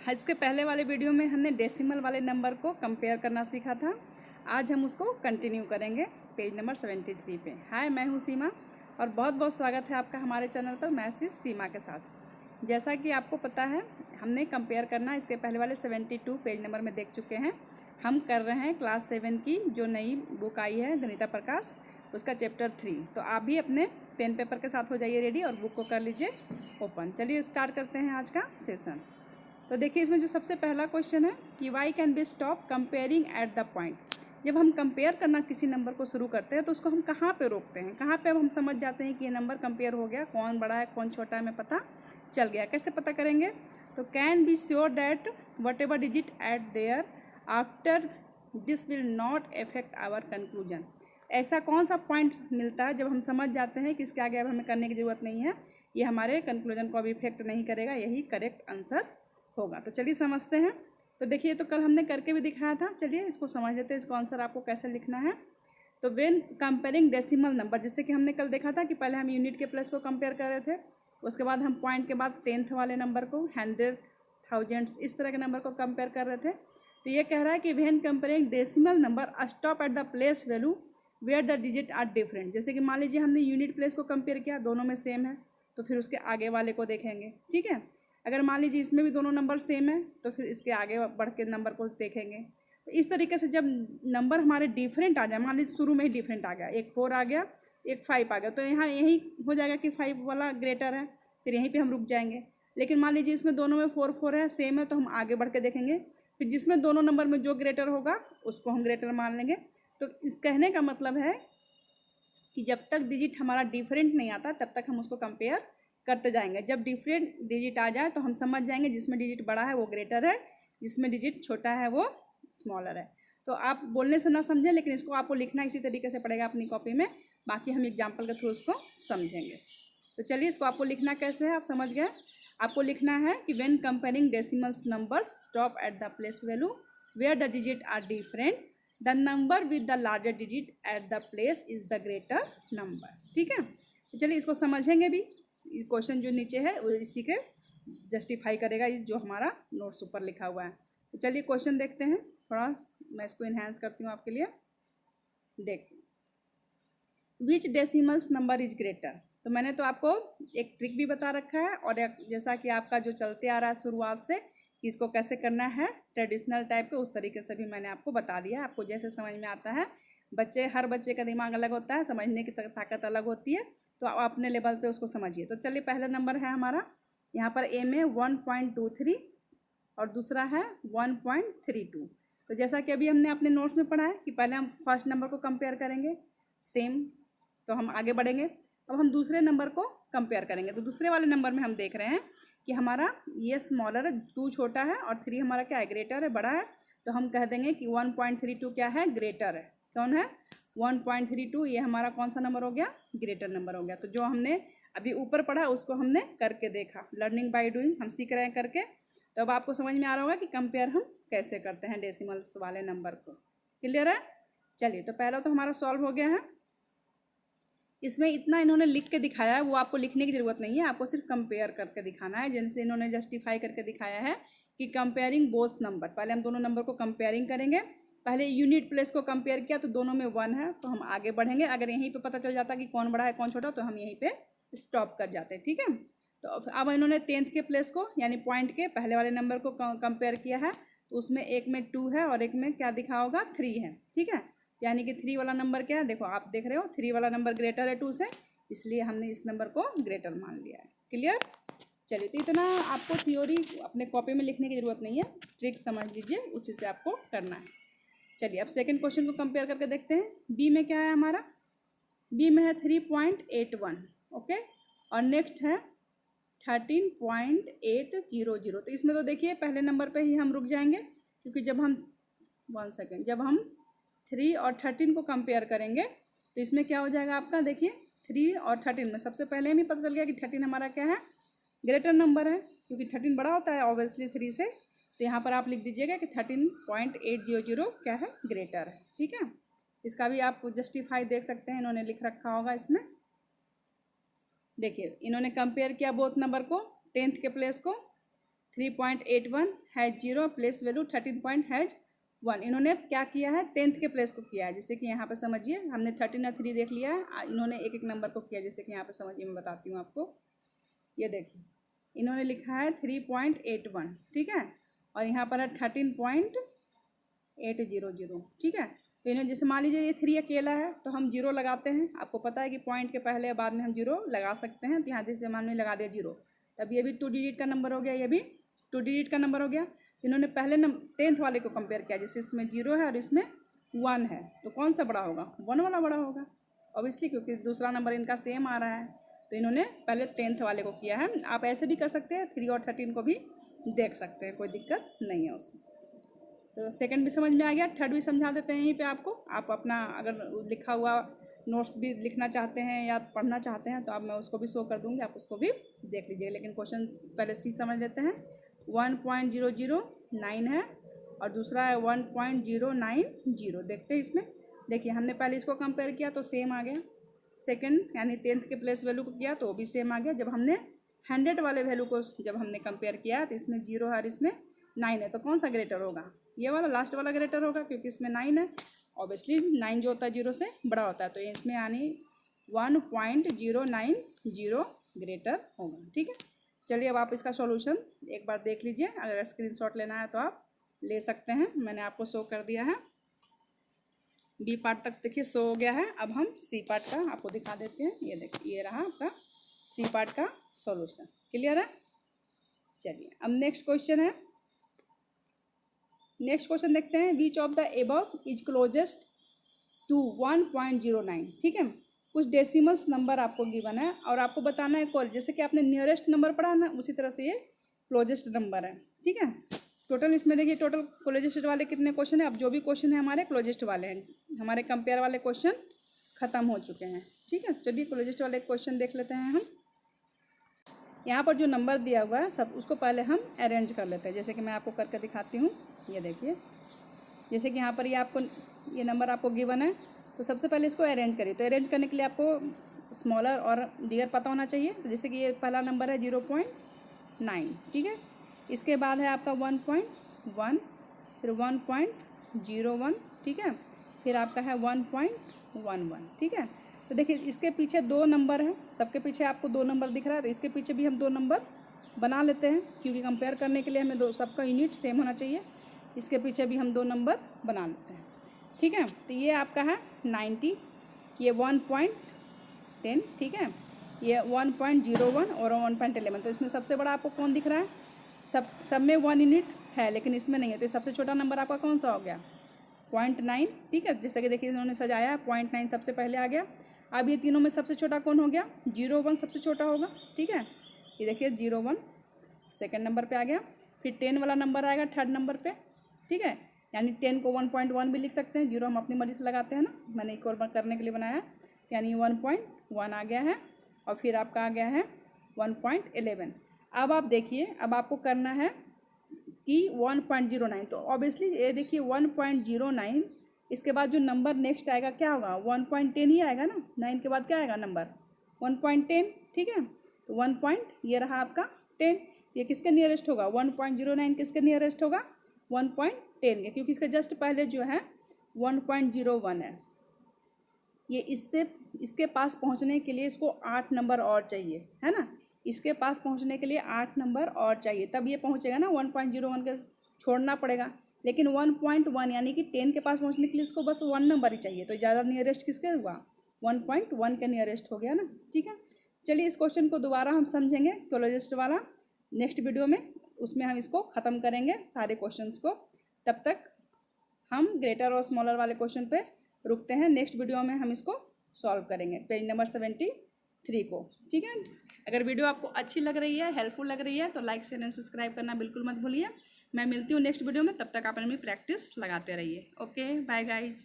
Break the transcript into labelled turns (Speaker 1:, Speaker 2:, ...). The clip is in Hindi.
Speaker 1: इसके पहले वाले वीडियो में हमने डेसिमल वाले नंबर को कंपेयर करना सीखा था। आज हम उसको कंटिन्यू करेंगे पेज नंबर 73 पे। हाय, मैं हूँ सीमा और बहुत बहुत स्वागत है आपका हमारे चैनल पर मैथ्स विद सीमा के साथ। जैसा कि आपको पता है, हमने कंपेयर करना इसके पहले वाले 72 पेज नंबर में देख चुके हैं। हम कर रहे हैं क्लास 7 की जो नई बुक आई है गणिता प्रकाश, उसका चैप्टर 3। तो आप भी अपने पेन पेपर के साथ हो जाइए रेडी और बुक को कर लीजिए ओपन। चलिए स्टार्ट करते हैं आज का सेशन। तो देखिए, इसमें जो सबसे पहला क्वेश्चन है कि why can be stop comparing at the point. जब हम कंपेयर करना किसी नंबर को शुरू करते हैं तो उसको हम कहाँ पे रोकते हैं, कहाँ पे अब हम समझ जाते हैं कि ये नंबर कंपेयर हो गया, कौन बड़ा है कौन छोटा है हमें पता चल गया। कैसे पता करेंगे? तो can be sure that whatever digit at there after this will not affect our conclusion. ऐसा कौन सा पॉइंट मिलता है जब हम समझ जाते हैं कि इसके आगे अब हमें करने की ज़रूरत नहीं है, ये हमारे कंक्लूजन को अभी इफेक्ट नहीं करेगा, यही करेक्ट आंसर होगा। तो चलिए समझते हैं। तो देखिए, तो कल हमने करके भी दिखाया था। चलिए इसको समझ लेते हैं, इसको आंसर आपको कैसे लिखना है। तो व्हेन कंपेयरिंग डेसिमल नंबर, जैसे कि हमने कल देखा था कि पहले हम यूनिट के प्लेस को कंपेयर कर रहे थे, उसके बाद हम पॉइंट के बाद 10th वाले नंबर को, 100, थाउजेंड्स, इस तरह के नंबर को कंपेयर कर रहे थे। तो ये कह रहा है कि when comparing decimal number stop at the place value where the digit are different. जैसे कि मान लीजिए हमने यूनिट प्लेस को कंपेयर किया, दोनों में सेम है, तो फिर उसके आगे वाले को देखेंगे। ठीक है, अगर मान लीजिए इसमें भी दोनों नंबर सेम है तो फिर इसके आगे बढ़ के नंबर को देखेंगे। तो इस तरीके से जब नंबर हमारे डिफरेंट आ जाए, मान लीजिए शुरू में ही डिफरेंट आ गया, एक 4 आ गया, एक 5 आ गया, तो यहाँ यही हो जाएगा कि 5 वाला ग्रेटर है, फिर यहीं पे हम रुक जाएंगे। लेकिन मान लीजिए इसमें दोनों में 4 4 है, सेम है, तो हम आगे बढ़ के देखेंगे, फिर जिसमें दोनों नंबर में जो ग्रेटर होगा उसको हम ग्रेटर मान लेंगे। तो इस कहने का मतलब है कि जब तक डिजिट हमारा डिफरेंट नहीं आता तब तक हम उसको कंपेयर करते जाएंगे। जब डिफरेंट डिजिट आ जाए तो हम समझ जाएंगे जिसमें डिजिट बड़ा है वो ग्रेटर है, जिसमें डिजिट छोटा है वो स्मॉलर है। तो आप बोलने से ना समझें, लेकिन इसको आपको लिखना इसी तरीके से पड़ेगा अपनी कॉपी में, बाकी हम एग्जाम्पल के थ्रू उसको समझेंगे। तो चलिए, इसको आपको लिखना कैसे है आप समझ गए। आपको लिखना है कि when comparing decimals numbers stop at the place value where the digit are different, the number with the larger digit at the place is the greater number. ठीक है, तो चलिए इसको समझेंगे भी। क्वेश्चन जो नीचे है वो इसी के जस्टिफाई करेगा, इस जो हमारा नोट्स ऊपर लिखा हुआ है। तो चलिए क्वेश्चन देखते हैं। थोड़ा मैं इसको इन्हांस करती हूँ आपके लिए। देखिए, विच डेसिमल्स नंबर इज ग्रेटर। तो मैंने तो आपको एक ट्रिक भी बता रखा है, और जैसा कि आपका जो चलते आ रहा है शुरुआत से कि इसको कैसे करना है ट्रेडिशनल टाइप के, उस तरीके से भी मैंने आपको बता दिया है। आपको जैसे समझ में आता है, हर बच्चे का दिमाग अलग होता है, समझने की ताकत अलग होती है, तो आप अपने लेवल पे उसको समझिए। तो चलिए, पहला नंबर है हमारा यहाँ पर ए में 1.23 और दूसरा है 1.32। तो जैसा कि अभी हमने अपने नोट्स में पढ़ा है कि पहले हम फर्स्ट नंबर को कंपेयर करेंगे, सेम, तो हम आगे बढ़ेंगे। अब हम दूसरे नंबर को कंपेयर करेंगे। तो दूसरे वाले नंबर में हम देख रहे हैं कि हमारा ये स्मॉलर है, 2 छोटा है, और 3 हमारा क्या है, ग्रेटर है, बड़ा है। तो हम कह देंगे कि 1.32 क्या है, ग्रेटर है। कौन है? 1.32। ये हमारा कौन सा नंबर हो गया, ग्रेटर नंबर हो गया। तो जो हमने अभी ऊपर पढ़ा उसको हमने करके देखा, लर्निंग बाय डूइंग, हम सीख रहे हैं करके। तो अब आपको समझ में आ रहा होगा कि कंपेयर हम कैसे करते हैं डेसिमल्स वाले नंबर को। क्लियर है? चलिए, तो पहला तो हमारा सॉल्व हो गया है। इसमें इतना इन्होंने लिख के दिखाया है, वो आपको लिखने की ज़रूरत नहीं है, आपको सिर्फ कंपेयर करके दिखाना है। जैसे इन्होंने जस्टिफाई करके दिखाया है कि कंपेयरिंग बोथ नंबर, पहले हम दोनों नंबर को कंपेयरिंग करेंगे। पहले यूनिट प्लेस को कंपेयर किया तो दोनों में 1 है, तो हम आगे बढ़ेंगे। अगर यहीं पे पता चल जाता कि कौन बड़ा है कौन छोटा, तो हम यहीं पे स्टॉप कर जाते हैं। ठीक है, तो अब इन्होंने 10th के प्लेस को यानी पॉइंट के पहले वाले नंबर को कंपेयर किया है, तो उसमें एक में 2 है और एक में क्या दिखा होगा, 3 है। ठीक है, यानी कि 3 वाला नंबर क्या है, देखो आप देख रहे हो 3 वाला नंबर ग्रेटर है 2 से, इसलिए हमने इस नंबर को ग्रेटर मान लिया है। क्लियर? चलिए, तो इतना आपको थ्योरी अपने कॉपी में लिखने की ज़रूरत नहीं है, ट्रिक समझ लीजिए, उसी से आपको करना है। चलिए, अब सेकंड क्वेश्चन को कंपेयर करके देखते हैं। बी में क्या है हमारा, बी में है 3.81। ओके, और नेक्स्ट है 13.800। तो इसमें तो देखिए पहले नंबर पे ही हम रुक जाएंगे, क्योंकि जब हम 1 सेकेंड, जब हम 3 और 13 को कंपेयर करेंगे तो इसमें क्या हो जाएगा आपका, देखिए 3 और 13 में सबसे पहले हमें पता चल गया कि 13 हमारा क्या है, ग्रेटर नंबर है, क्योंकि 13 बड़ा होता है ऑब्वियसली 3 से। तो यहाँ पर आप लिख दीजिएगा कि 13.800 क्या है, ग्रेटर है। ठीक है, इसका भी आप जस्टिफाई देख सकते हैं, इन्होंने लिख रखा होगा इसमें। देखिए, इन्होंने कंपेयर किया बोथ नंबर को, 10th के प्लेस को 3.81 has 0 place value 13 point has 1। इन्होंने क्या किया है, 10th के प्लेस को किया है। जैसे कि यहाँ पे समझिए, हमने 13 और 3 देख लिया है, इन्होंने एक एक नंबर को किया। जैसे कि यहाँ पे समझिए, मैं बताती हूँ आपको। ये देखिए, इन्होंने लिखा है 3.81, ठीक है, और यहाँ पर है 13.800, ठीक है। तो इन्हें जैसे मान लीजिए ये 3 अकेला है तो हम 0 लगाते हैं। आपको पता है कि पॉइंट के पहले या बाद में हम 0 लगा सकते हैं। तो यहाँ जैसे मान लीजिए लगा दिया 0, तब ये भी 2 डिजिट का नंबर हो गया, ये भी 2 डिजिट का नंबर हो गया। इन्होंने पहले 10th वाले को कंपेयर किया, जैसे इसमें 0 है और इसमें 1 है, तो कौन सा बड़ा होगा? 1 वाला बड़ा होगा ऑब्वियसली, क्योंकि दूसरा नंबर इनका सेम आ रहा है। तो इन्होंने पहले 10th वाले को किया है। आप ऐसे भी कर सकते हैं, 3 और 13 को भी देख सकते हैं, कोई दिक्कत नहीं है उसमें। तो सेकंड भी समझ में आ गया, थर्ड भी समझा देते हैं यहीं पे आपको। आप अपना अगर लिखा हुआ नोट्स भी लिखना चाहते हैं या पढ़ना चाहते हैं तो आप मैं उसको भी शो कर दूँगी, आप उसको भी देख लीजिए। लेकिन क्वेश्चन पहले सी समझ लेते हैं। 1.009 है और दूसरा है 1.090। देखते हैं इसमें, देखिए हमने पहले इसको कंपेयर किया तो सेम आ गया। सेकंड यानी 10th के प्लेस वैल्यू को किया तो वो भी सेम आ गया। जब हमने 100 वाले वैल्यू को जब हमने कंपेयर किया तो इसमें 0 है और इसमें 9 है, तो कौन सा ग्रेटर होगा? ये वाला लास्ट वाला ग्रेटर होगा, क्योंकि इसमें 9 है। ऑब्वियसली 9 जो होता है 0 से बड़ा होता है, तो इसमें यानी 1.090 ग्रेटर होगा, ठीक है। चलिए अब आप इसका सॉल्यूशन एक बार देख लीजिए। अगर स्क्रीनशॉट लेना है तो आप ले सकते हैं, मैंने आपको शो कर दिया है। बी पार्ट तक देखिए शो हो गया है। अब हम सी पार्ट का आपको दिखा देते हैं। ये देखिए, ये रहा आपका सी पार्ट का सॉल्यूशन। क्लियर है? चलिए अब नेक्स्ट क्वेश्चन है। नेक्स्ट क्वेश्चन देखते हैं। Which of the above is closest to 1.09, ठीक है। कुछ डेसिमल्स नंबर आपको गिवन है और आपको बताना है कौन, जैसे कि आपने नियरेस्ट नंबर पढ़ा ना, उसी तरह से ये क्लोजेस्ट नंबर है, ठीक है। टोटल इसमें देखिए, टोटल क्लोजेस्ट वाले कितने क्वेश्चन है? अब जो भी क्वेश्चन है हमारे क्लोजेस्ट वाले हैं, हमारे कंपेयर वाले क्वेश्चन खत्म हो चुके हैं, ठीक है। चलिए क्लोजेस्ट वाले क्वेश्चन देख लेते हैं हम। यहाँ पर जो नंबर दिया हुआ है सब, उसको पहले हम अरेंज कर लेते हैं। जैसे कि मैं आपको करके दिखाती हूँ। ये देखिए, जैसे कि यहाँ पर ये आपको ये नंबर आपको गिवन है, तो सबसे पहले इसको अरेंज करिए। तो अरेंज करने के लिए आपको स्मॉलर और बिगर पता होना चाहिए। तो जैसे कि ये पहला नंबर है 0.9, ठीक है। इसके बाद है आपका 1.1, फिर 1.01, ठीक है, फिर आपका है 1.11, ठीक है। तो देखिए इसके पीछे 2 नंबर हैं, सबके पीछे आपको 2 नंबर दिख रहा है, तो इसके पीछे भी हम 2 नंबर बना लेते हैं, क्योंकि कंपेयर करने के लिए हमें सबका यूनिट सेम होना चाहिए। इसके पीछे भी हम 2 नंबर बना लेते हैं, ठीक है। तो ये आपका है 90, ये 1.10, ठीक है, ये 1.01 और 1.11। तो इसमें सबसे बड़ा आपको कौन दिख रहा है? सब में 1 यूनिट है, लेकिन इसमें नहीं है। तो सबसे छोटा नंबर आपका कौन सा हो गया? 0.9, ठीक है। जैसे कि देखिए इन्होंने सजाया है, 0.9 सबसे पहले आ गया। अब ये तीनों में सबसे छोटा कौन हो गया? 0.1 सबसे छोटा होगा, ठीक है। ये देखिए 0.1 सेकेंड नंबर पे आ गया। फिर 10 वाला नंबर आएगा थर्ड नंबर पे, ठीक है। यानी 10 को 1.1 भी लिख सकते हैं, 0 हम अपनी मर्जी से लगाते हैं ना, मैंने एक और करने के लिए बनाया। यानी 1.1 आ गया है और फिर आपका आ गया है 1.11। अब आप देखिए, अब आपको करना है कि 1.09, तो ऑब्वियसली ये देखिए 1.09, इसके बाद जो नंबर नेक्स्ट आएगा क्या होगा? 1.10 ही आएगा ना। 9 के बाद क्या आएगा नंबर? 1.10, ठीक है। तो 1. ये रहा आपका 10, ये किसके नियरेस्ट होगा? 1.09 किसके नियरेस्ट होगा? 1.10 के, क्योंकि इसके जस्ट पहले जो है 1.01 है। ये इसके पास पहुंचने के लिए इसको 8 नंबर और चाहिए, है ना। इसके पास पहुंचने के लिए 8 नंबर और चाहिए, तब ये पहुंचेगा ना। 1.01 के छोड़ना पड़ेगा, लेकिन 1.1 यानी कि 10 के पास पहुंचने के लिए इसको बस 1 नंबर ही चाहिए। तो ज़्यादा नियरेस्ट किसके हुआ? 1.1 के नियरेस्ट हो गया ना, ठीक है। चलिए इस क्वेश्चन को दोबारा हम समझेंगे क्लोजेस्ट वाला नेक्स्ट वीडियो में, उसमें हम इसको ख़त्म करेंगे सारे क्वेश्चंस को। तब तक हम ग्रेटर और स्मॉलर वाले क्वेश्चन पे रुकते हैं। नेक्स्ट वीडियो में हम इसको सॉल्व करेंगे, पेज नंबर 73 को, ठीक है। अगर वीडियो आपको अच्छी लग रही है, हेल्पफुल लग रही है, तो लाइक शेयर एंड सब्सक्राइब करना बिल्कुल मत भूलिए। मैं मिलती हूँ नेक्स्ट वीडियो में, तब तक आप अपनी प्रैक्टिस लगाते रहिए। Okay, bye guys.